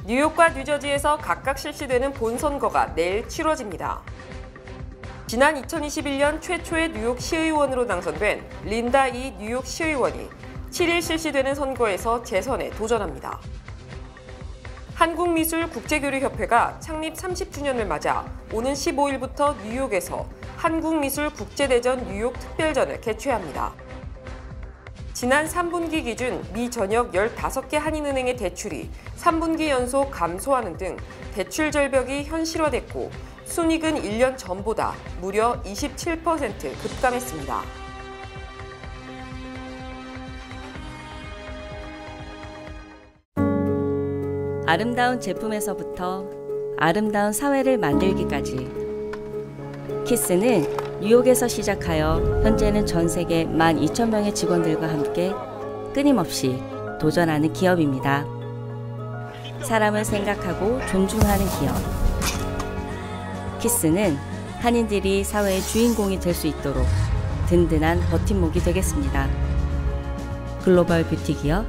뉴욕과 뉴저지에서 각각 실시되는 본선거가 내일 치러집니다. 지난 2021년 최초의 뉴욕 시의원으로 당선된 린다 이 뉴욕 시의원이 7일 실시되는 선거에서 재선에 도전합니다. 한국미술국제교류협회가 창립 30주년을 맞아 오는 15일부터 뉴욕에서 한국미술국제대전 뉴욕 특별전을 개최합니다. 지난 3분기 기준 미 전역 15개 한인은행의 대출이 3분기 연속 감소하는 등 대출 절벽이 현실화됐고 순이익은 1년 전보다 무려 27% 급감했습니다. 아름다운 제품에서부터 아름다운 사회를 만들기까지 키스는 뉴욕에서 시작하여 현재는 전 세계 12,000명의 직원들과 함께 끊임없이 도전하는 기업입니다. 사람을 생각하고 존중하는 기업. 키스는 한인들이 사회의 주인공이 될 수 있도록 든든한 버팀목이 되겠습니다. 글로벌 뷰티 기업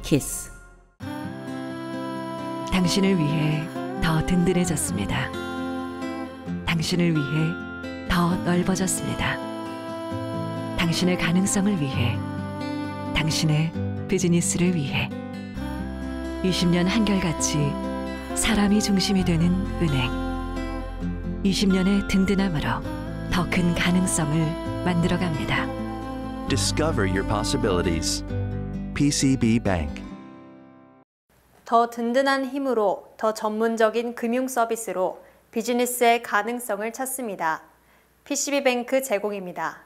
키스. 당신을 위해 더 든든해졌습니다. 당신을 위해 더 넓어졌습니다. 당신의 가능성을 위해, 당신의 비즈니스를 위해 20년 한결같이 사람이 중심이 되는 은행. 20년의 든든함으로 더 큰 가능성을 만들어갑니다. Discover your possibilities. PCB Bank. 더 든든한 힘으로 더 전문적인 금융 서비스로 비즈니스의 가능성을 찾습니다. PCB뱅크 제공입니다.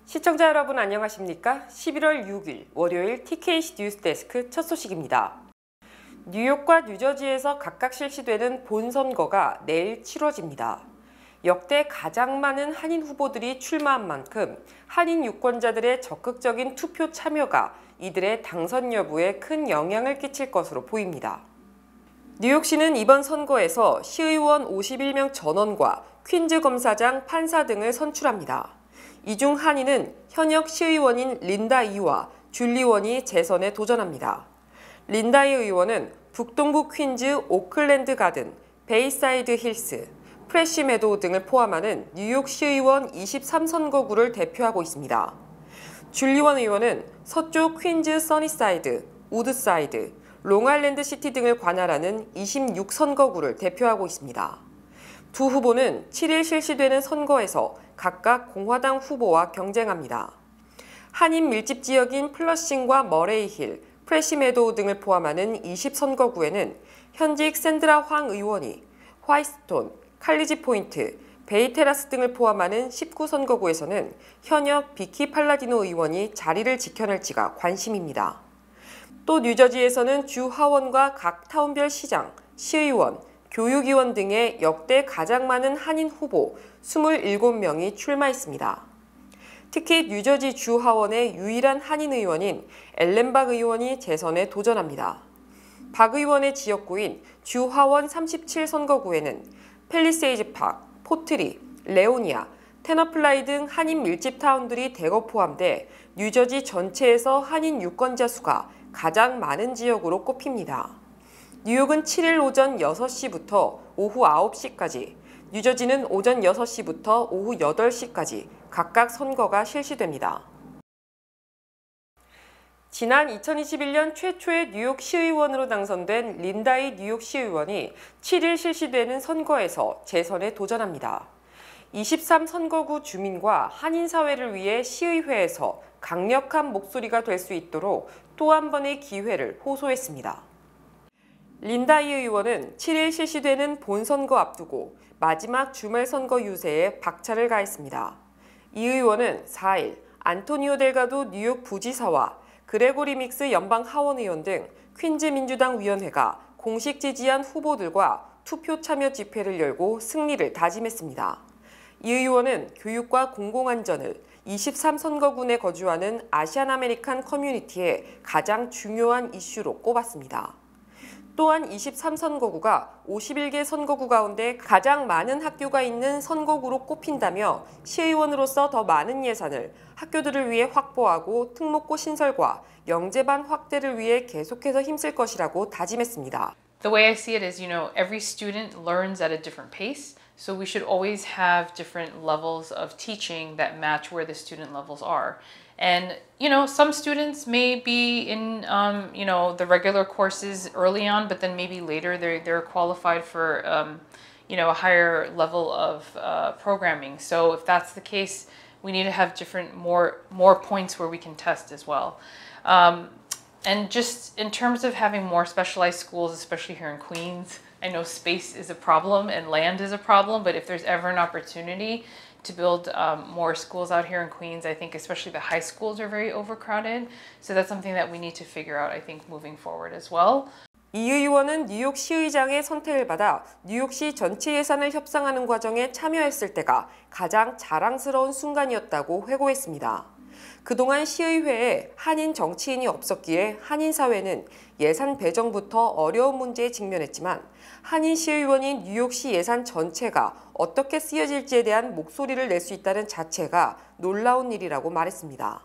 시청자 여러분 안녕하십니까? 11월 6일 월요일 TKC 뉴스데스크 첫 소식입니다. 뉴욕과 뉴저지에서 각각 실시되는 본선거가 내일 치러집니다. 역대 가장 많은 한인 후보들이 출마한 만큼 한인 유권자들의 적극적인 투표 참여가 이들의 당선 여부에 큰 영향을 끼칠 것으로 보입니다. 뉴욕시는 이번 선거에서 시의원 51명 전원과 퀸즈 검사장, 판사 등을 선출합니다. 이 중 한인은 현역 시의원인 린다 이와 줄리 원이 재선에 도전합니다. 린다 이 의원은 북동부 퀸즈, 오클랜드 가든, 베이사이드 힐스, 프레시 메도우 등을 포함하는 뉴욕 시의원 23선거구를 대표하고 있습니다. 줄리 원 의원은 서쪽 퀸즈 써니사이드, 우드사이드, 롱아일랜드 시티 등을 관할하는 26선거구를 대표하고 있습니다. 두 후보는 7일 실시되는 선거에서 각각 공화당 후보와 경쟁합니다. 한인 밀집 지역인 플러싱과 머레이힐, 프레시 메도우 등을 포함하는 20선거구에는 현직 샌드라 황 의원이 화이트스톤, 칼리지 포인트, 베이테라스 등을 포함하는 19선거구에서는 현역 비키 팔라디노 의원이 자리를 지켜낼지가 관심입니다. 또 뉴저지에서는 주 하원과 각 타운별 시장, 시의원, 교육위원 등의 역대 가장 많은 한인 후보 27명이 출마했습니다. 특히 뉴저지 주 하원의 유일한 한인 의원인 엘렌 박 의원이 재선에 도전합니다. 박 의원의 지역구인 주 하원 37선거구에는 팰리세이즈 팍, 포트리, 레오니아, 테너플라이 등 한인 밀집 타운들이 대거 포함돼 뉴저지 전체에서 한인 유권자 수가 가장 많은 지역으로 꼽힙니다. 뉴욕은 7일 오전 6시부터 오후 9시까지, 뉴저지는 오전 6시부터 오후 8시까지 각각 선거가 실시됩니다. 지난 2021년 최초의 뉴욕 시의원으로 당선된 린다 이 뉴욕 시의원이 7일 실시되는 선거에서 재선에 도전합니다. 23선거구 주민과 한인 사회를 위해 시의회에서 강력한 목소리가 될 수 있도록 또 한 번의 기회를 호소했습니다. 린다 이 의원은 7일 실시되는 본선거 앞두고 마지막 주말 선거 유세에 박차를 가했습니다. 이 의원은 4일 안토니오 델가도 뉴욕 부지사와 그레고리 믹스 연방 하원 의원 등 퀸즈 민주당 위원회가 공식 지지한 후보들과 투표 참여 집회를 열고 승리를 다짐했습니다. 이 의원은 교육과 공공안전을 23선거군에 거주하는 아시안 아메리칸 커뮤니티의 가장 중요한 이슈로 꼽았습니다. 또한 23선거구가 51개 선거구 가운데 가장 많은 학교가 있는 선거구로 꼽힌다며 시의원으로서 더 많은 예산을 학교들을 위해 확보하고 특목고 신설과 영재반 확대를 위해 계속해서 힘쓸 것이라고 다짐했습니다. The way I see it is, every student learns at a different pace. So we should always have different levels of teaching that match where the student levels are. And, some students may be in, the regular courses early on, but then maybe later they're qualified for, a higher level of programming. So if that's the case, we need to have different, more points where we can test as well. And just in terms of having more specialized schools, especially here in Queens, I know space is a problem and land is a problem, but if there's ever an opportunity to build more schools out here in Queens, I think especially the high schools are very overcrowded. So that's something that we need to figure out, I think, moving forward as well. 이 의원은 뉴욕 시의장의 선택을 받아 뉴욕시 전체 예산을 협상하는 과정에 참여했을 때가 가장 자랑스러운 순간이었다고 회고했습니다. 그동안 시의회에 한인 정치인이 없었기에 한인 사회는 예산 배정부터 어려운 문제에 직면했지만 한인 시의원인 뉴욕시 예산 전체가 어떻게 쓰여질지에 대한 목소리를 낼 수 있다는 자체가 놀라운 일이라고 말했습니다.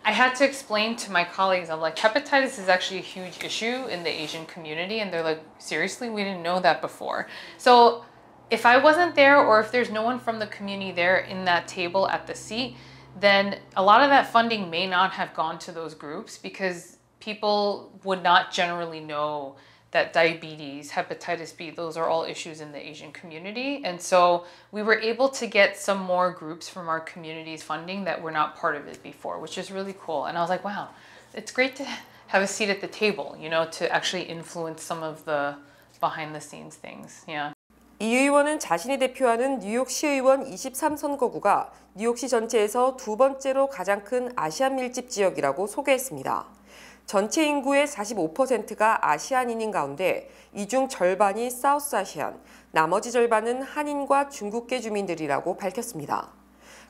I had to explain to my colleagues, I'm like, hepatitis is actually a huge issue in the Asian community, and they're like, seriously? We didn't know that before. So if I wasn't there, or if there's no one from the community there in that table at the seat, then a lot of that funding may not have gone to those groups because people would not generally know that diabetes, hepatitis B, those are all issues in the Asian community. And so we were able to get some more groups from our community's funding that were not part of it before, which is really cool. And I was like, wow, it's great to have a seat at the table, to actually influence some of the behind the scenes things. Yeah. 이 의원은 자신이 대표하는 뉴욕시의원 23선거구가 뉴욕시 전체에서 두 번째로 가장 큰 아시안 밀집 지역이라고 소개했습니다. 전체 인구의 45%가 아시안인인 가운데 이 중 절반이 사우스아시안, 나머지 절반은 한인과 중국계 주민들이라고 밝혔습니다.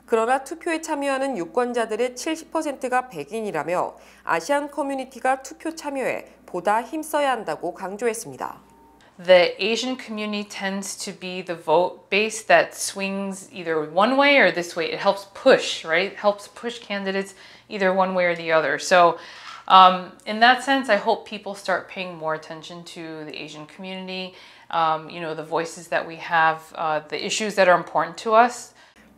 그러나 투표에 참여하는 유권자들의 70%가 백인이라며 아시안 커뮤니티가 투표 참여에 보다 힘써야 한다고 강조했습니다. The Asian community tends to be the vote base that swings either one way or this way. It helps push, right? It helps push candidates either one way or the other. So in that sense, I hope people start paying more attention to the Asian community, the voices that we have, the issues that are important to us.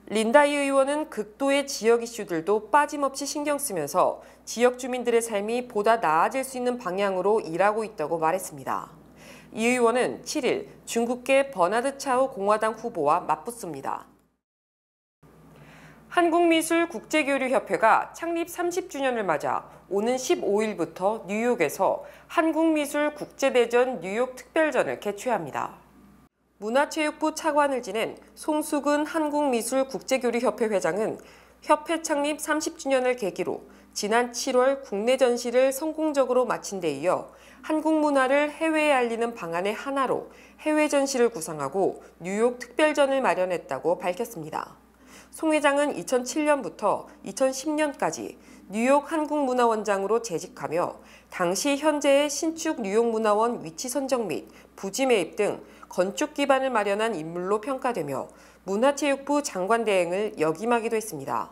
린다이 의원은 극도의 지역 이슈들도 빠짐없이 신경 쓰면서 지역 주민들의 삶이 보다 나아질 수 있는 방향으로 일하고 있다고 말했습니다. 이 의원은 7일 중국계 버나드 차오 공화당 후보와 맞붙습니다. 한국미술국제교류협회가 창립 30주년을 맞아 오는 15일부터 뉴욕에서 한국미술국제대전 뉴욕 특별전을 개최합니다. 문화체육부 차관을 지낸 송수근 한국미술국제교류협회 회장은 협회 창립 30주년을 계기로 지난 7월 국내 전시를 성공적으로 마친 데 이어 한국 문화를 해외에 알리는 방안의 하나로 해외 전시를 구상하고 뉴욕 특별전을 마련했다고 밝혔습니다. 송 회장은 2007년부터 2010년까지 뉴욕 한국문화원장으로 재직하며 당시 현재의 신축 뉴욕문화원 위치 선정 및 부지 매입 등 건축 기반을 마련한 인물로 평가되며 문화체육부 장관 대행을 역임하기도 했습니다.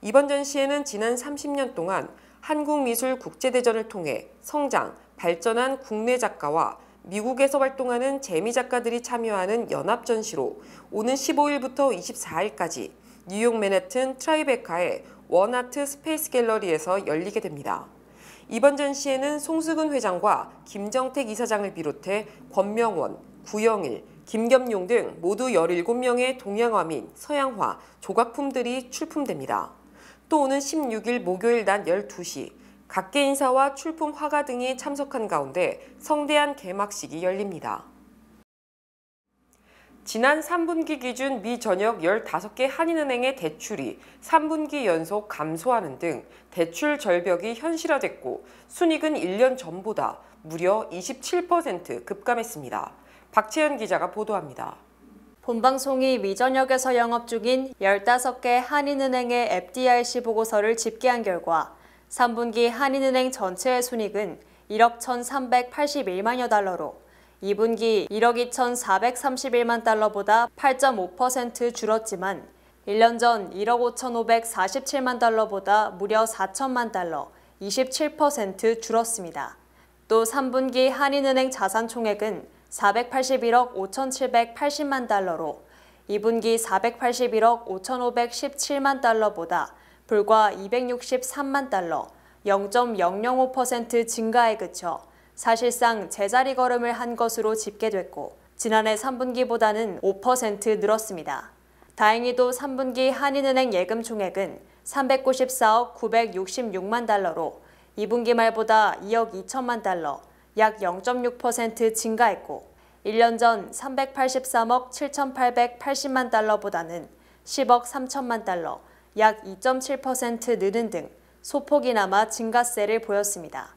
이번 전시회는 지난 30년 동안 한국미술국제대전을 통해 성장, 발전한 국내 작가와 미국에서 활동하는 재미 작가들이 참여하는 연합전시로 오는 15일부터 24일까지 뉴욕 맨해튼 트라이베카의 원아트 스페이스 갤러리에서 열리게 됩니다. 이번 전시회는 송수근 회장과 김정택 이사장을 비롯해 권명원, 구영일, 김겸용 등 모두 17명의 동양화 및 서양화, 조각품들이 출품됩니다. 또 오는 16일 목요일 낮 12시 각계 인사와 출품 화가 등이 참석한 가운데 성대한 개막식이 열립니다. 지난 3분기 기준 미 전역 15개 한인은행의 대출이 3분기 연속 감소하는 등 대출 절벽이 현실화됐고 순이익은 1년 전보다 무려 27% 급감했습니다. 박채연 기자가 보도합니다. 본방송이 미 전역에서 영업 중인 15개 한인은행의 FDIC 보고서를 집계한 결과 3분기 한인은행 전체의 순이익은 1억 1,381만여 달러로 2분기 1억 2,431만 달러보다 8.5% 줄었지만 1년 전 1억 5,547만 달러보다 무려 4천만 달러, 27% 줄었습니다. 또 3분기 한인은행 자산 총액은 481억 5,780만 달러로 2분기 481억 5,517만 달러보다 불과 263만 달러, 0.005% 증가에 그쳐 사실상 제자리 걸음을 한 것으로 집계됐고 지난해 3분기보다는 5% 늘었습니다. 다행히도 3분기 한인은행 예금 총액은 394억 966만 달러로 2분기 말보다 2억 2천만 달러, 약 0.6% 증가했고 1년 전 383억 7,880만 달러보다는 10억 3천만 달러, 약 2.7% 느는 등 소폭이나마 증가세를 보였습니다.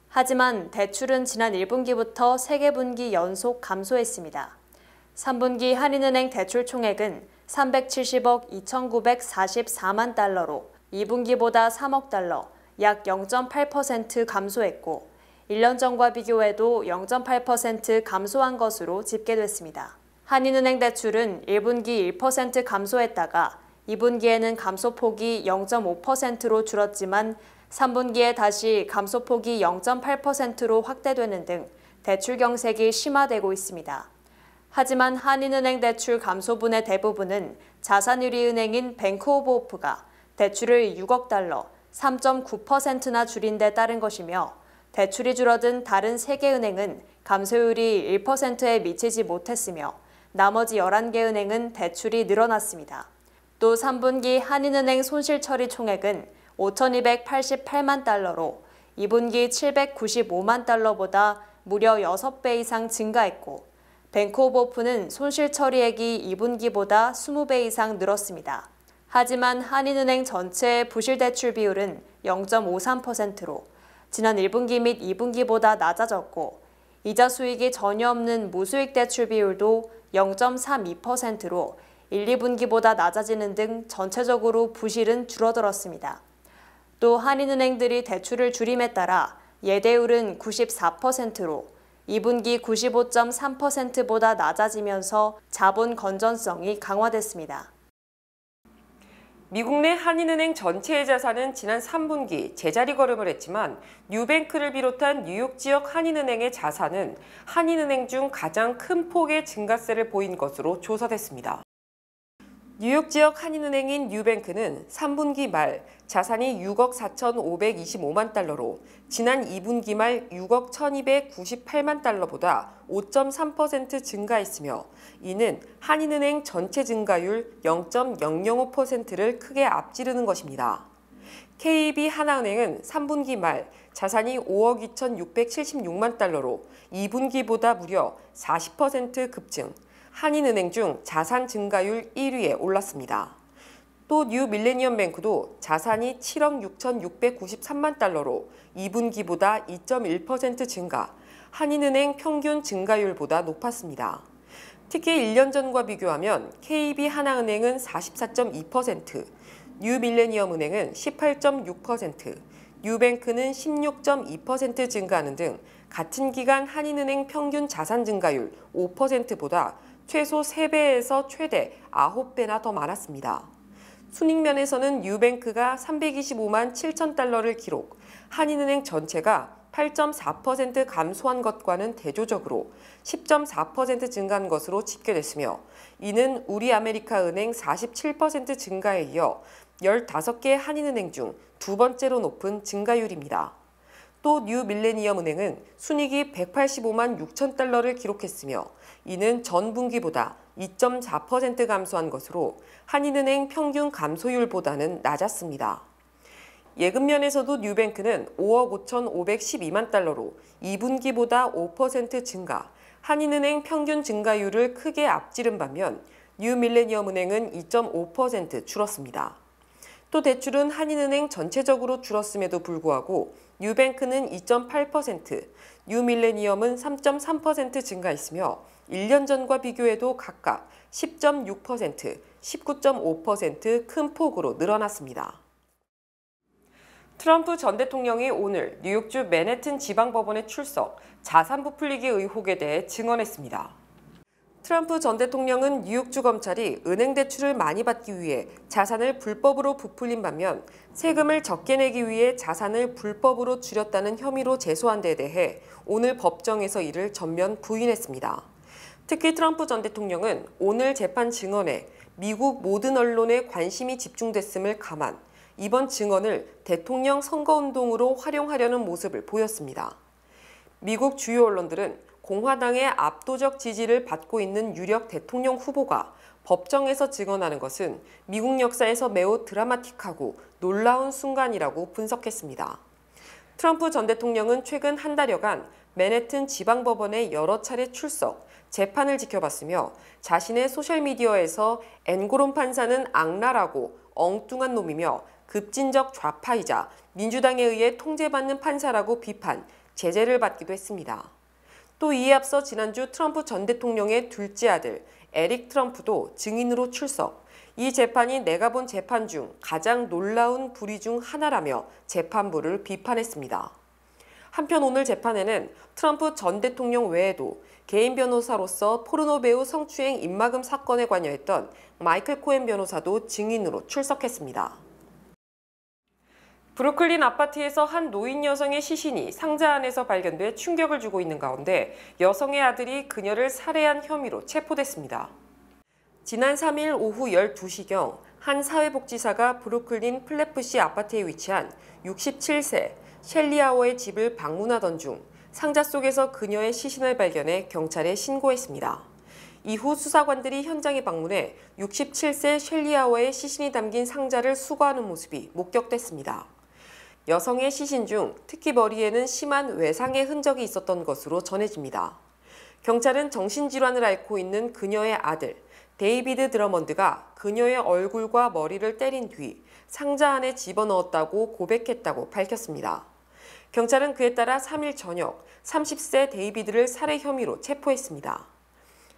하지만 대출은 지난 1분기부터 3개 분기 연속 감소했습니다. 3분기 한인은행 대출 총액은 370억 2,944만 달러로 2분기보다 3억 달러, 약 0.8% 감소했고 1년 전과 비교해도 0.8% 감소한 것으로 집계됐습니다. 한인은행 대출은 1분기 1% 감소했다가 2분기에는 감소폭이 0.5%로 줄었지만 3분기에 다시 감소폭이 0.8%로 확대되는 등 대출 경색이 심화되고 있습니다. 하지만 한인은행 대출 감소분의 대부분은 자산유리은행인 뱅크 오브 호프가 대출을 6억 달러, 3.9%나 줄인 데 따른 것이며 대출이 줄어든 다른 3개 은행은 감소율이 1%에 미치지 못했으며 나머지 11개 은행은 대출이 늘어났습니다. 또 3분기 한인은행 손실처리 총액은 5,288만 달러로 2분기 795만 달러보다 무려 6배 이상 증가했고 뱅크 오브 호프는 손실처리액이 2분기보다 20배 이상 늘었습니다. 하지만 한인은행 전체의 부실대출 비율은 0.53%로 지난 1분기 및 2분기보다 낮아졌고 이자 수익이 전혀 없는 무수익 대출 비율도 0.32%로 1, 2분기보다 낮아지는 등 전체적으로 부실은 줄어들었습니다. 또 한인은행들이 대출을 줄임에 따라 예대율은 94%로 2분기 95.3%보다 낮아지면서 자본 건전성이 강화됐습니다. 미국 내 한인은행 전체의 자산은 지난 3분기 제자리 걸음을 했지만 뉴뱅크를 비롯한 뉴욕 지역 한인은행의 자산은 한인은행 중 가장 큰 폭의 증가세를 보인 것으로 조사됐습니다. 뉴욕 지역 한인은행인 뉴뱅크는 3분기 말 자산이 6억 4,525만 달러로 지난 2분기 말 6억 1,298만 달러보다 5.3% 증가했으며 이는 한인은행 전체 증가율 0.005%를 크게 앞지르는 것입니다. KB 하나은행은 3분기 말 자산이 5억 2,676만 달러로 2분기보다 무려 40% 급증, 한인은행 중 자산 증가율 1위에 올랐습니다. 또 뉴밀레니엄뱅크도 자산이 7억 6,693만 달러로 2분기보다 2.1% 증가, 한인은행 평균 증가율보다 높았습니다. 특히 1년 전과 비교하면 KB 하나은행은 44.2%, 뉴밀레니엄은행은 18.6%, 뉴뱅크는 16.2% 증가하는 등 같은 기간 한인은행 평균 자산 증가율 5%보다 최소 3배에서 최대 9배나 더 많았습니다. 순익면에서는 뉴뱅크가 325만 7천 달러를 기록, 한인은행 전체가 8.4% 감소한 것과는 대조적으로 10.4% 증가한 것으로 집계됐으며 이는 우리아메리카은행 47% 증가에 이어 15개 한인은행 중 두 번째로 높은 증가율입니다. 또 뉴밀레니엄은행은 순이익이 185만 6천 달러를 기록했으며 이는 전 분기보다 2.4% 감소한 것으로 한인은행 평균 감소율보다는 낮았습니다. 예금 면에서도 뉴뱅크는 5억 5,512만 달러로 2분기보다 5% 증가, 한인은행 평균 증가율을 크게 앞지른 반면 뉴밀레니엄은행은 2.5% 줄었습니다. 또 대출은 한인은행 전체적으로 줄었음에도 불구하고 뉴뱅크는 2.8%, 뉴밀레니엄은 3.3% 증가했으며 1년 전과 비교해도 각각 10.6%, 19.5% 큰 폭으로 늘어났습니다. 트럼프 전 대통령이 오늘 뉴욕주 맨해튼 지방법원에 출석, 자산 부풀리기 의혹에 대해 증언했습니다. 트럼프 전 대통령은 뉴욕주 검찰이 은행 대출을 많이 받기 위해 자산을 불법으로 부풀린 반면 세금을 적게 내기 위해 자산을 불법으로 줄였다는 혐의로 제소한 데 대해 오늘 법정에서 이를 전면 부인했습니다. 특히 트럼프 전 대통령은 오늘 재판 증언에 미국 모든 언론에 관심이 집중됐음을 감안 이번 증언을 대통령 선거운동으로 활용하려는 모습을 보였습니다. 미국 주요 언론들은 공화당의 압도적 지지를 받고 있는 유력 대통령 후보가 법정에서 증언하는 것은 미국 역사에서 매우 드라마틱하고 놀라운 순간이라고 분석했습니다. 트럼프 전 대통령은 최근 한 달여간 맨해튼 지방법원에 여러 차례 출석, 재판을 지켜봤으며 자신의 소셜미디어에서 앵고론 판사는 악랄하고 엉뚱한 놈이며 급진적 좌파이자 민주당에 의해 통제받는 판사라고 비판, 제재를 받기도 했습니다. 또 이에 앞서 지난주 트럼프 전 대통령의 둘째 아들 에릭 트럼프도 증인으로 출석, 이 재판이 내가 본 재판 중 가장 놀라운 불의 중 하나라며 재판부를 비판했습니다. 한편 오늘 재판에는 트럼프 전 대통령 외에도 개인 변호사로서 포르노 배우 성추행 입막음 사건에 관여했던 마이클 코엔 변호사도 증인으로 출석했습니다. 브루클린 아파트에서 한 노인 여성의 시신이 상자 안에서 발견돼 충격을 주고 있는 가운데 여성의 아들이 그녀를 살해한 혐의로 체포됐습니다. 지난 3일 오후 12시경 한 사회복지사가 브루클린 플래프시 아파트에 위치한 67세 셸리 하워의 집을 방문하던 중 상자 속에서 그녀의 시신을 발견해 경찰에 신고했습니다. 이후 수사관들이 현장에 방문해 67세 셸리 하워의 시신이 담긴 상자를 수거하는 모습이 목격됐습니다. 여성의 시신 중 특히 머리에는 심한 외상의 흔적이 있었던 것으로 전해집니다. 경찰은 정신질환을 앓고 있는 그녀의 아들 데이비드 드러먼드가 그녀의 얼굴과 머리를 때린 뒤 상자 안에 집어넣었다고 고백했다고 밝혔습니다. 경찰은 그에 따라 3일 저녁 30세 데이비드를 살해 혐의로 체포했습니다.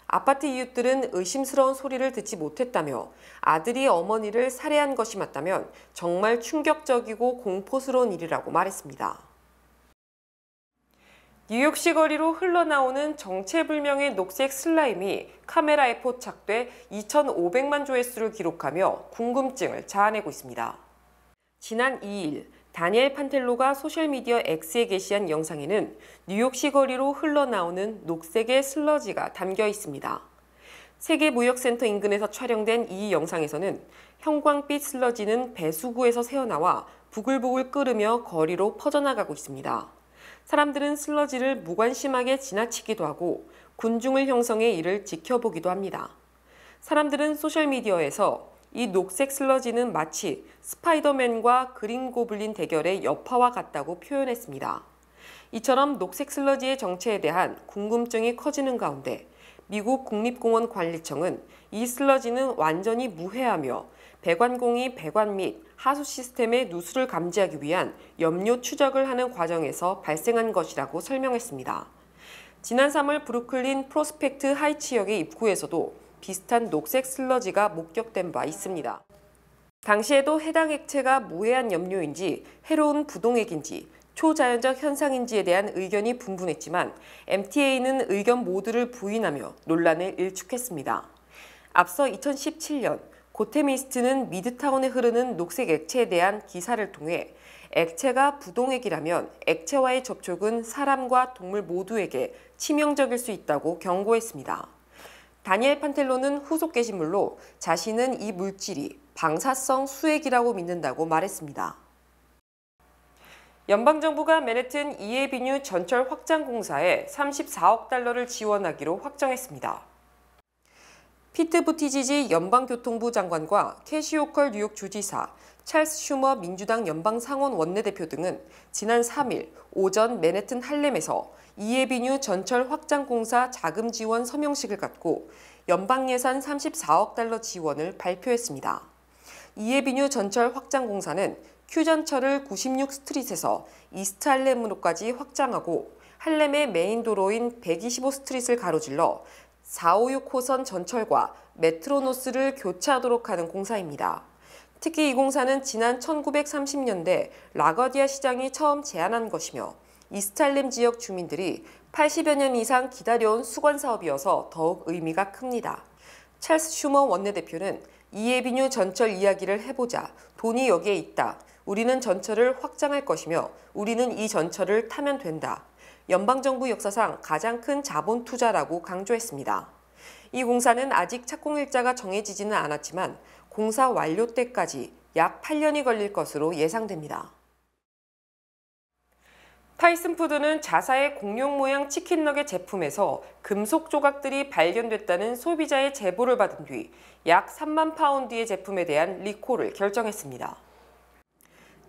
아파트 이웃들은 의심스러운 소리를 듣지 못했다며 아들이 어머니를 살해한 것이 맞다면 정말 충격적이고 공포스러운 일이라고 말했습니다. 뉴욕시 거리로 흘러나오는 정체불명의 녹색 슬라임이 카메라에 포착돼 2,500만 조회수를 기록하며 궁금증을 자아내고 있습니다. 지난 2일 다니엘 판텔로가 소셜미디어 X에 게시한 영상에는 뉴욕시 거리로 흘러나오는 녹색의 슬러지가 담겨 있습니다. 세계무역센터 인근에서 촬영된 이 영상에서는 형광빛 슬러지는 배수구에서 새어나와 부글부글 끓으며 거리로 퍼져나가고 있습니다. 사람들은 슬러지를 무관심하게 지나치기도 하고 군중을 형성해 이를 지켜보기도 합니다. 사람들은 소셜미디어에서 이 녹색 슬러지는 마치 스파이더맨과 그린 고블린 대결의 여파와 같다고 표현했습니다. 이처럼 녹색 슬러지의 정체에 대한 궁금증이 커지는 가운데 미국 국립공원관리청은 이 슬러지는 완전히 무해하며 배관공이 배관 및 하수 시스템의 누수를 감지하기 위한 염료 추적을 하는 과정에서 발생한 것이라고 설명했습니다. 지난 3월 브루클린 프로스펙트 하이츠역의 입구에서도 비슷한 녹색 슬러지가 목격된 바 있습니다. 당시에도 해당 액체가 무해한 염료인지 해로운 부동액인지 초자연적 현상인지에 대한 의견이 분분했지만 MTA는 의견 모두를 부인하며 논란을 일축했습니다. 앞서 2017년 고테미스트는 미드타운에 흐르는 녹색 액체에 대한 기사를 통해 액체가 부동액이라면 액체와의 접촉은 사람과 동물 모두에게 치명적일 수 있다고 경고했습니다. 다니엘 판텔로는 후속 게시물로 자신은 이 물질이 방사성 수액이라고 믿는다고 말했습니다. 연방정부가 맨해튼 이에비뉴 전철 확장 공사에 34억 달러를 지원하기로 확정했습니다. 피트 부티지지 연방교통부 장관과 캐시 호컬 뉴욕 주지사, 찰스 슈머 민주당 연방상원 원내대표 등은 지난 3일 오전 맨해튼 할렘에서 이에비뉴 전철 확장 공사 자금 지원 서명식을 갖고 연방 예산 34억 달러 지원을 발표했습니다. 이에비뉴 전철 확장 공사는 큐전철을 96스트릿에서 이스트 할렘으로까지 확장하고 할렘의 메인 도로인 125스트릿을 가로질러 456호선 전철과 메트로노스를 교차하도록 하는 공사입니다. 특히 이 공사는 지난 1930년대 라거디아 시장이 처음 제안한 것이며 이스트할렘 지역 주민들이 80여 년 이상 기다려온 수건 사업이어서 더욱 의미가 큽니다. 찰스 슈머 원내대표는 이에비뉴 전철 이야기를 해보자. 돈이 여기에 있다. 우리는 전철을 확장할 것이며 우리는 이 전철을 타면 된다. 연방정부 역사상 가장 큰 자본 투자라고 강조했습니다. 이 공사는 아직 착공일자가 정해지지는 않았지만 공사 완료 때까지 약 8년이 걸릴 것으로 예상됩니다. 타이슨푸드는 자사의 공룡 모양 치킨 너겟 제품에서 금속 조각들이 발견됐다는 소비자의 제보를 받은 뒤 약 3만 파운드의 제품에 대한 리콜을 결정했습니다.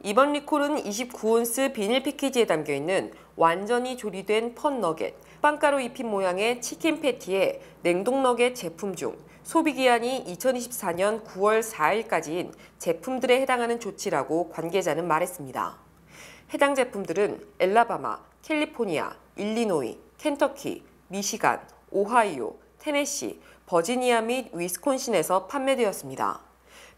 이번 리콜은 29온스 비닐 패키지에 담겨있는 완전히 조리된 펀 너겟, 빵가루 입힌 모양의 치킨 패티의 냉동 너겟 제품 중 소비기한이 2024년 9월 4일까지인 제품들에 해당하는 조치라고 관계자는 말했습니다. 해당 제품들은 엘라바마, 캘리포니아, 일리노이, 켄터키, 미시간, 오하이오, 테네시, 버지니아 및 위스콘신에서 판매되었습니다.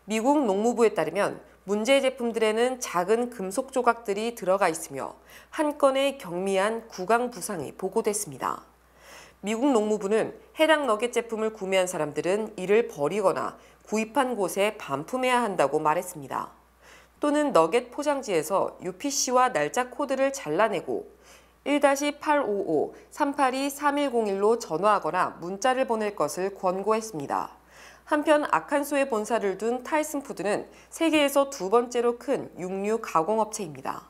미국 농무부에 따르면 문제 제품들에는 작은 금속 조각들이 들어가 있으며 한 건의 경미한 구강 부상이 보고됐습니다. 미국 농무부는 해당 너겟 제품을 구매한 사람들은 이를 버리거나 구입한 곳에 반품해야 한다고 말했습니다. 또는 너겟 포장지에서 UPC와 날짜 코드를 잘라내고 1-855-382-3101로 전화하거나 문자를 보낼 것을 권고했습니다. 한편 아칸소에 본사를 둔 타이슨푸드는 세계에서 두 번째로 큰 육류 가공업체입니다.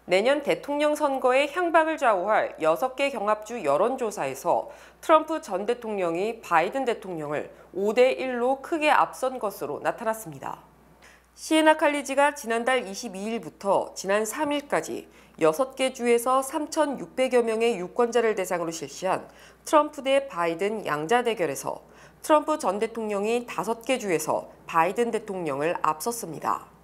내년 대통령 선거의 향방을 좌우할 6개 경합주 여론조사에서 트럼프 전 대통령이 바이든 대통령을 5대1로 크게 앞선 것으로 나타났습니다. 시에나 칼리지가 지난달 22일부터 지난 3일까지 6개 주에서 3,600여 명의 유권자를 대상으로 실시한 트럼프 대 바이든 양자 대결에서 트럼프 전 대통령이 5개 주에서 바이든 대통령을 앞섰습니다.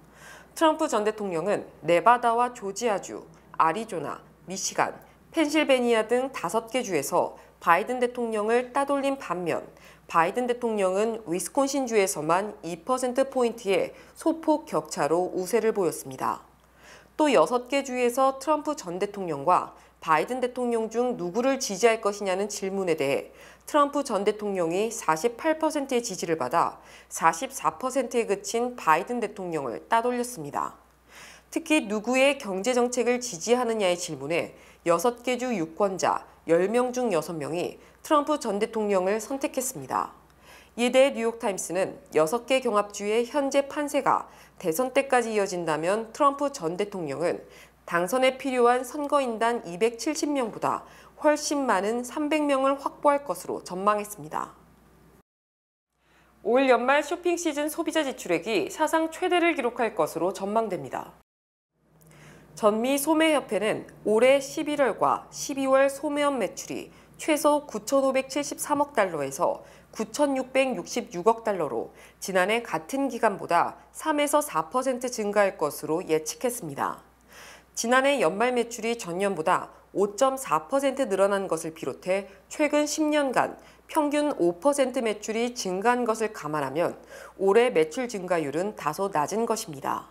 트럼프 전 대통령은 네바다와 조지아주, 아리조나, 미시간, 펜실베니아 등 5개 주에서 바이든 대통령을 따돌린 반면 바이든 대통령은 위스콘신주에서만 2%포인트의 소폭 격차로 우세를 보였습니다. 또 6개 주에서 트럼프 전 대통령과 바이든 대통령 중 누구를 지지할 것이냐는 질문에 대해 트럼프 전 대통령이 48%의 지지를 받아 44%에 그친 바이든 대통령을 따돌렸습니다. 특히 누구의 경제정책을 지지하느냐의 질문에 6개 주 유권자 10명 중 6명이 트럼프 전 대통령을 선택했습니다. 이에 대해 뉴욕타임스는 6개 경합주의 현재 판세가 대선 때까지 이어진다면 트럼프 전 대통령은 당선에 필요한 선거인단 270명보다 훨씬 많은 300명을 확보할 것으로 전망했습니다. 올 연말 쇼핑 시즌 소비자 지출액이 사상 최대를 기록할 것으로 전망됩니다. 전미 소매협회는 올해 11월과 12월 소매업 매출이 최소 9,573억 달러에서 9,666억 달러로 지난해 같은 기간보다 3에서 4% 증가할 것으로 예측했습니다. 지난해 연말 매출이 전년보다 5.4% 늘어난 것을 비롯해 최근 10년간 평균 5% 매출이 증가한 것을 감안하면 올해 매출 증가율은 다소 낮은 것입니다.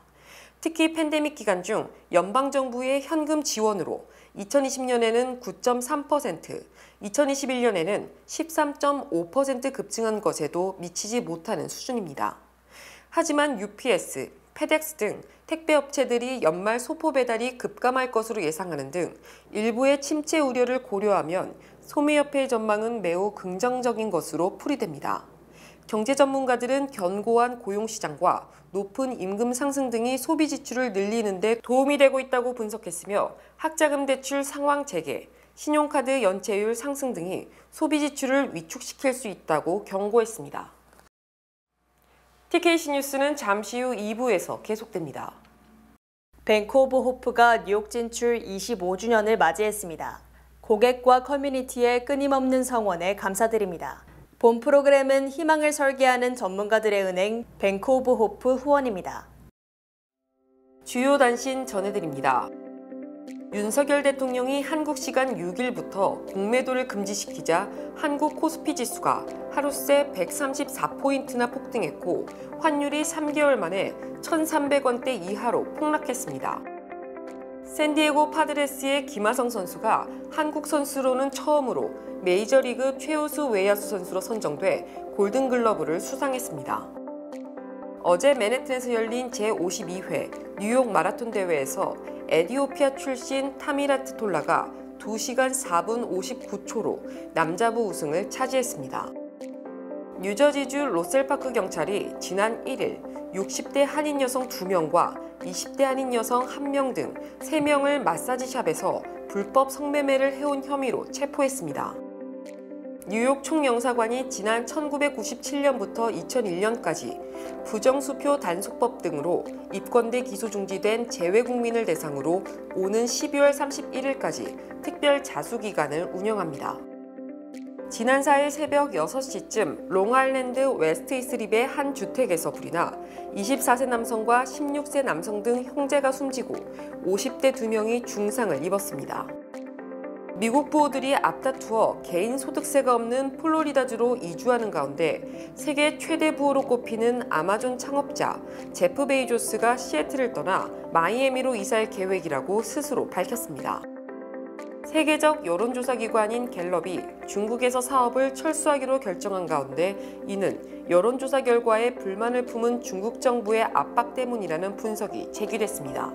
특히 팬데믹 기간 중 연방정부의 현금 지원으로 2020년에는 9.3%, 2021년에는 13.5% 급증한 것에도 미치지 못하는 수준입니다. 하지만 UPS, 페덱스 등 택배업체들이 연말 소포 배달이 급감할 것으로 예상하는 등 일부의 침체 우려를 고려하면 소매협회의 전망은 매우 긍정적인 것으로 풀이됩니다. 경제 전문가들은 견고한 고용시장과 높은 임금 상승 등이 소비 지출을 늘리는 데 도움이 되고 있다고 분석했으며 학자금 대출 상황 재개, 신용카드 연체율 상승 등이 소비 지출을 위축시킬 수 있다고 경고했습니다. TKC 뉴스는 잠시 후 2부에서 계속됩니다. 뱅크 오브 호프가 뉴욕 진출 25주년을 맞이했습니다. 고객과 커뮤니티의 끊임없는 성원에 감사드립니다. 본 프로그램은 희망을 설계하는 전문가들의 은행 뱅크 오브 호프 후원입니다. 주요 단신 전해드립니다. 윤석열 대통령이 한국 시간 6일부터 공매도를 금지시키자 한국 코스피 지수가 하루새 134포인트나 폭등했고 환율이 3개월 만에 1,300원대 이하로 폭락했습니다. 샌디에고 파드레스의 김하성 선수가 한국 선수로는 처음으로 메이저리그 최우수 외야수 선수로 선정돼 골든글러브를 수상했습니다. 어제 맨해튼에서 열린 제52회 뉴욕 마라톤 대회에서 에티오피아 출신 타미라트 톨라가 2시간 4분 59초로 남자부 우승을 차지했습니다. 뉴저지주 로셀파크 경찰이 지난 1일 60대 한인 여성 2명과 20대 한인 여성 1명 등 3명을 마사지샵에서 불법 성매매를 해온 혐의로 체포했습니다. 뉴욕 총영사관이 지난 1997년부터 2001년까지 부정수표 단속법 등으로 입건돼 기소 중지된 재외국민을 대상으로 오는 12월 31일까지 특별 자수기간을 운영합니다. 지난 4일 새벽 6시쯤 롱아일랜드 웨스트 이슬립의 한 주택에서 불이 나 24세 남성과 16세 남성 등 형제가 숨지고 50대 2명이 중상을 입었습니다. 미국 부호들이 앞다투어 개인 소득세가 없는 플로리다주로 이주하는 가운데 세계 최대 부호로 꼽히는 아마존 창업자 제프 베이조스가 시애틀을 떠나 마이애미로 이사할 계획이라고 스스로 밝혔습니다. 세계적 여론조사기관인 갤럽이 중국에서 사업을 철수하기로 결정한 가운데 이는 여론조사 결과에 불만을 품은 중국 정부의 압박 때문이라는 분석이 제기됐습니다.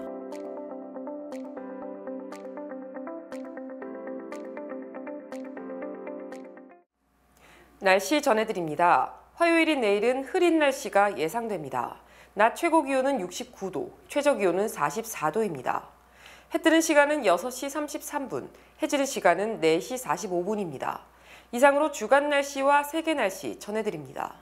날씨 전해드립니다. 화요일인 내일은 흐린 날씨가 예상됩니다. 낮 최고 기온은 69도, 최저 기온은 44도입니다. 해 뜨는 시간은 6시 33분, 해 지는 시간은 4시 45분입니다. 이상으로 주간 날씨와 세계 날씨 전해드립니다.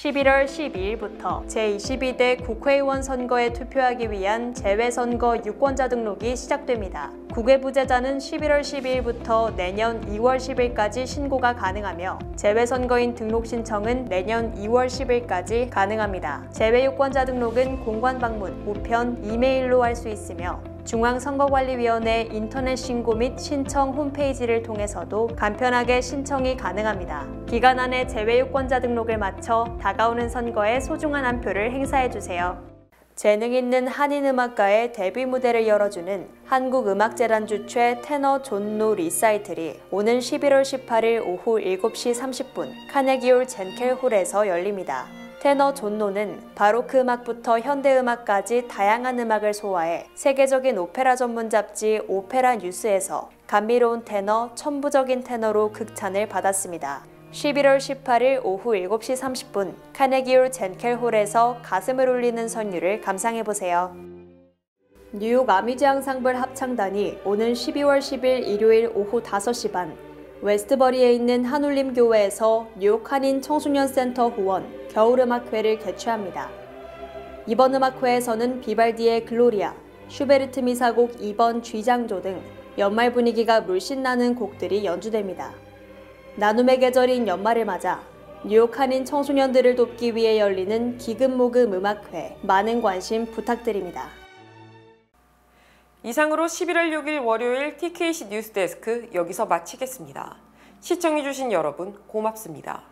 (11월 12일부터) 제22대 국회의원 선거에 투표하기 위한 재외선거 유권자 등록이 시작됩니다. 국외부재자는 11월 12일부터 내년 2월 10일까지 신고가 가능하며 재외선거인 등록 신청은 내년 2월 10일까지 가능합니다. 재외유권자 등록은 공관 방문, 우편, 이메일로 할 수 있으며 중앙선거관리위원회 인터넷 신고 및 신청 홈페이지를 통해서도 간편하게 신청이 가능합니다. 기간 안에 재외유권자 등록을 마쳐 다가오는 선거에 소중한 한 표를 행사해주세요. 재능 있는 한인음악가의 데뷔 무대를 열어주는 한국음악재단 주최 테너 존 노 리사이틀이 오는 11월 18일 오후 7시 30분 카네기홀 젠켈 홀에서 열립니다. 테너 존 노는 바로크 음악부터 현대음악까지 다양한 음악을 소화해 세계적인 오페라 전문 잡지 오페라 뉴스에서 감미로운 테너, 천부적인 테너로 극찬을 받았습니다. 11월 18일 오후 7시 30분 카네기홀 젠켈홀에서 가슴을 울리는 선율을 감상해보세요. 뉴욕 아미즈 앙상블 합창단이 오는 12월 10일 일요일 오후 5시 반 웨스트버리에 있는 한울림 교회에서 뉴욕 한인 청소년 센터 후원 겨울음악회를 개최합니다. 이번 음악회에서는 비발디의 글로리아, 슈베르트 미사곡 2번 G장조 등 연말 분위기가 물씬 나는 곡들이 연주됩니다. 나눔의 계절인 연말을 맞아 뉴욕 한인 청소년들을 돕기 위해 열리는 기금모금 음악회 많은 관심 부탁드립니다. 이상으로 11월 6일 월요일 TKC 뉴스데스크 여기서 마치겠습니다. 시청해주신 여러분 고맙습니다.